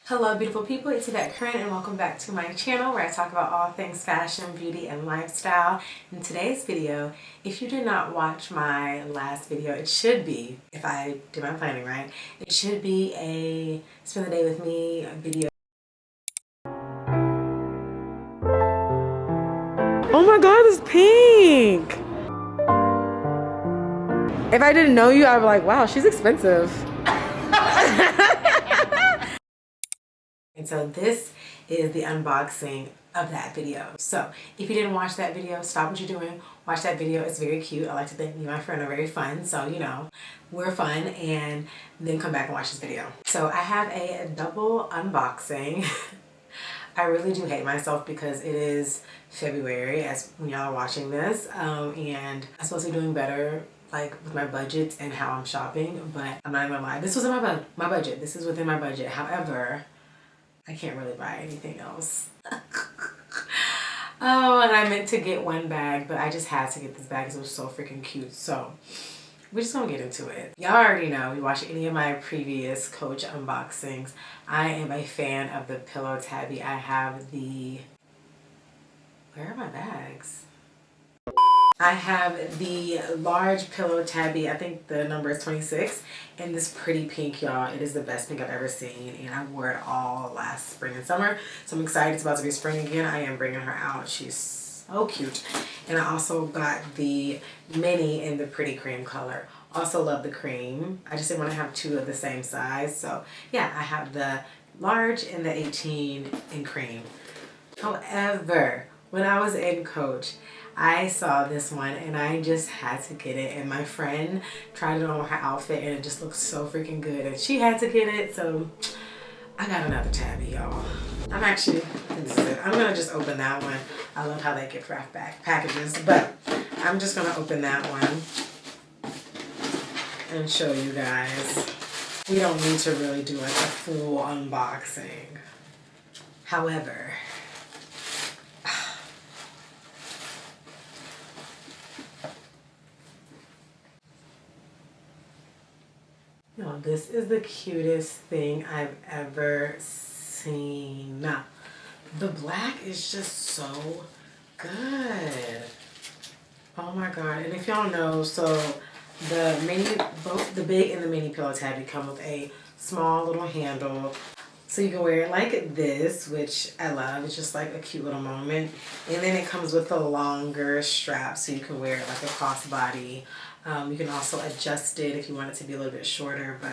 Hello beautiful people, it's Yvette Curran and welcome back to my channel where I talk about all things fashion, beauty, and lifestyle. In today's video, if you did not watch my last video, it should be, if I did my planning right, it should be a spend the day with me video. Oh my god, it's pink! If I didn't know you, I'd be like, wow, she's expensive. And so this is the unboxing of that video. So if you didn't watch that video, stop what you're doing, watch that video. It's very cute. I like to think me and my friend are very fun. So, you know, we're fun, and then come back and watch this video. So I have a double unboxing. I really do hate myself because it is February as when y'all are watching this. And I'm supposed to be doing better like with my budget and how I'm shopping, but I'm not even gonna lie. This was in my budget. This is within my budget. However, I can't really buy anything else. Oh, and I meant to get one bag, but I just had to get this bag because it was so freaking cute. So we're just gonna get into it. Y'all already know, if you watch any of my previous Coach unboxings, I am a fan of the Pillow Tabby. I have the, where are my bags? I have the large Pillow Tabby. I think the number is 26, and this pretty pink, y'all. It is the best pink I've ever seen, and I wore it all last spring and summer, so I'm excited. It's about to be spring again. I am bringing her out. She's so cute. And I also got the mini in the pretty cream color. Also love the cream. I just didn't want to have two of the same size, so yeah, I have the large and the 18 in cream. However, when I was in Coach, I saw this one and I just had to get it, and my friend tried it on her outfit and it just looks so freaking good, and she had to get it, so I got another Tabby, y'all. I'm actually, I think this is it. I'm gonna just open that one. I love how they get wrapped back packages, but I'm just gonna open that one and show you guys. We don't need to really do like a full unboxing. However, no, this is the cutest thing I've ever seen. The black is just so good. Oh my god. And if y'all know, so the mini, both the big and the mini Pillow Tabby come with a small little handle. So you can wear it like this, which I love. It's just like a cute little moment. And then it comes with a longer strap, so you can wear it like a crossbody. You can also adjust it if you want it to be a little bit shorter. But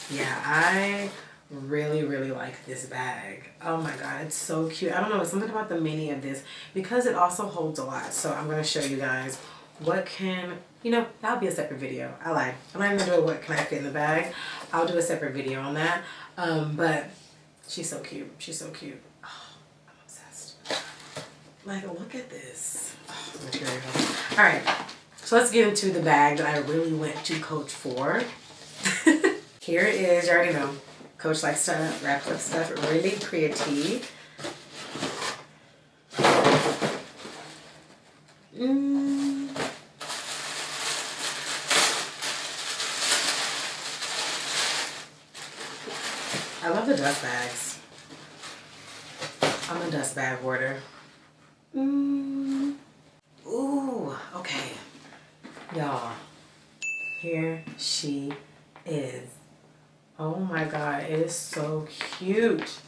yeah, I really like this bag. Oh my god, it's so cute. I don't know, it's something about the mini of this because it also holds a lot. So I'm going to show you guys what can, you know, that'll be a separate video. I lied. I'm not even going to do what can I fit in the bag. I'll do a separate video on that. But she's so cute. She's so cute. Oh, I'm obsessed. Like, look at this. Oh, material. All right. So let's get into the bag that I really went to Coach for. Here it is. You already know. Coach likes to wrap up stuff really pretty. I love the dust bags. I'm a dust bag hoarder. Ooh, okay. Y'all, here she is. Oh my god, it is so cute.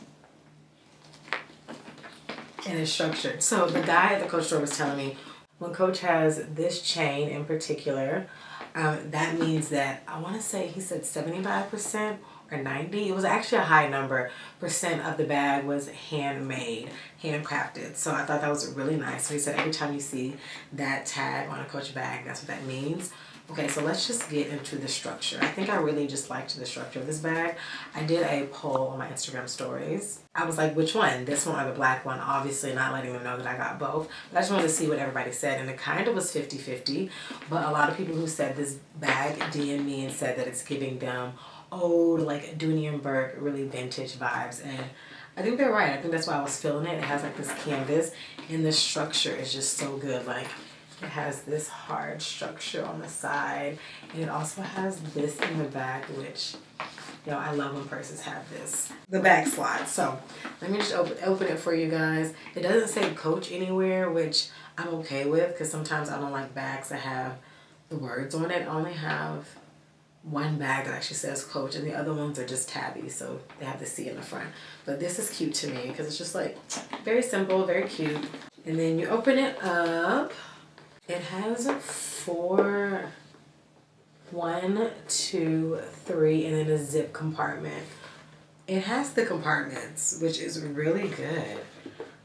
And it's structured. So the guy at the Coach store was telling me when Coach has this chain in particular, that means that, I want to say he said 75% or 90. It was actually a high number percent of the bag was handmade, handcrafted. So I thought that was really nice. So he said every time you see that tag on a Coach bag, that's what that means. Okay, so let's just get into the structure. I think I really just liked the structure of this bag. I did a poll on my Instagram stories. I was like, which one? This one or the black one? Obviously not letting them know that I got both. But I just wanted to see what everybody said, and it kind of was 50-50. But a lot of people who said this bag DM'd me and said that it's giving them old, like Dooney and Burke, really vintage vibes. And I think they're right. I think that's why I was feeling it. It has like this canvas, and the structure is just so good. Like, it has this hard structure on the side, and it also has this in the back, which You know, I love when purses have this, the back slide. So let me just open it for you guys. It doesn't say Coach anywhere, which I'm okay with because sometimes I don't like bags that have the words on it. I only have one bag that actually says Coach, and the other ones are just Tabby, so they have the C in the front. But this is cute to me because it's just like very simple, very cute. And then you open it up. It has 4, 1, 2, 3, and then a zip compartment. It has the compartments, which is really good.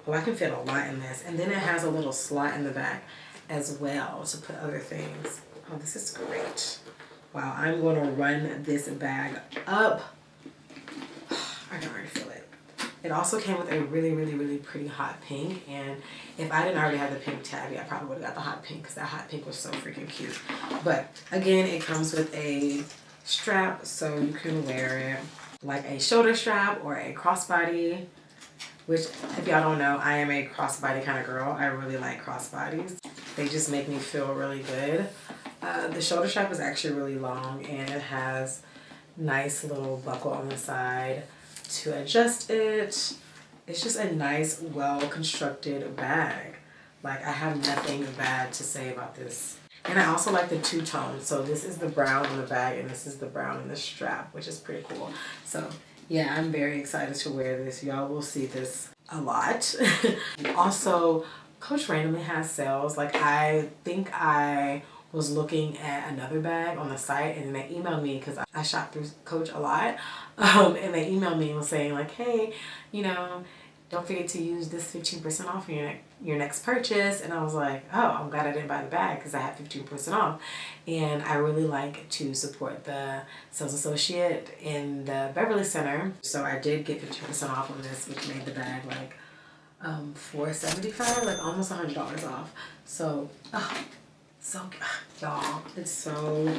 Well, I can fit a lot in this. And then it has a little slot in the back as well to put other things. Oh, this is great. Wow, I'm going to run this bag up. I can already feel it. It also came with a really, really, really pretty hot pink. And if I didn't already have the pink Tabby, I probably would have got the hot pink because that hot pink was so freaking cute. But again, it comes with a strap so you can wear it like a shoulder strap or a crossbody. Which, if y'all don't know, I am a crossbody kind of girl. I really like crossbodies. They just make me feel really good. The shoulder strap is actually really long and it has nice little buckle on the side to adjust it. It's just a nice, well-constructed bag. Like, I have nothing bad to say about this. And I also like the two-tone. So this is the brown on the bag and this is the brown in the strap, which is pretty cool. So yeah, I'm very excited to wear this. Y'all will see this a lot. Also, Coach randomly has sales. Like, I think I was looking at another bag on the site and they emailed me because I shop through Coach a lot. And they emailed me and was saying like, hey, you know, don't forget to use this 15% off on your next purchase. And I was like, oh, I'm glad I didn't buy the bag because I had 15% off. And I really like to support the sales associate in the Beverly Center. So I did get 15% off on this, which made the bag like $475, like almost $100 off. So, so y'all, it's so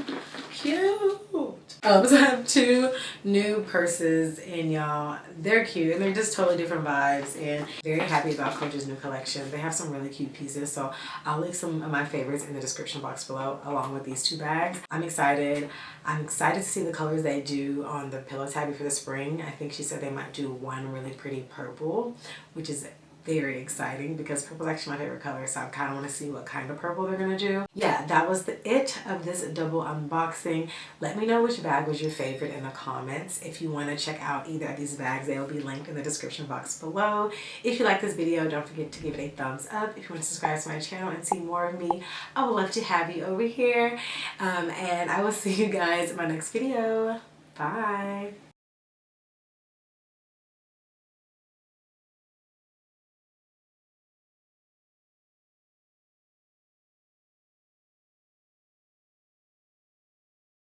cute. So I have 2 new purses and y'all, they're cute and they're just totally different vibes, and very happy about Coach's new collection. They have some really cute pieces, so I'll link some of my favorites in the description box below along with these 2 bags. I'm excited to see the colors they do on the Pillow Tabby for the spring. I think she said they might do one really pretty purple, which is very exciting because purple is actually my favorite color, so I kind of want to see what kind of purple they're gonna do. Yeah, that was it of this double unboxing. Let me know which bag was your favorite in the comments. If you want to check out either of these bags, they will be linked in the description box below. If you like this video, don't forget to give it a thumbs up. If you want to subscribe to my channel and see more of me, I would love to have you over here. And I will see you guys in my next video. Bye.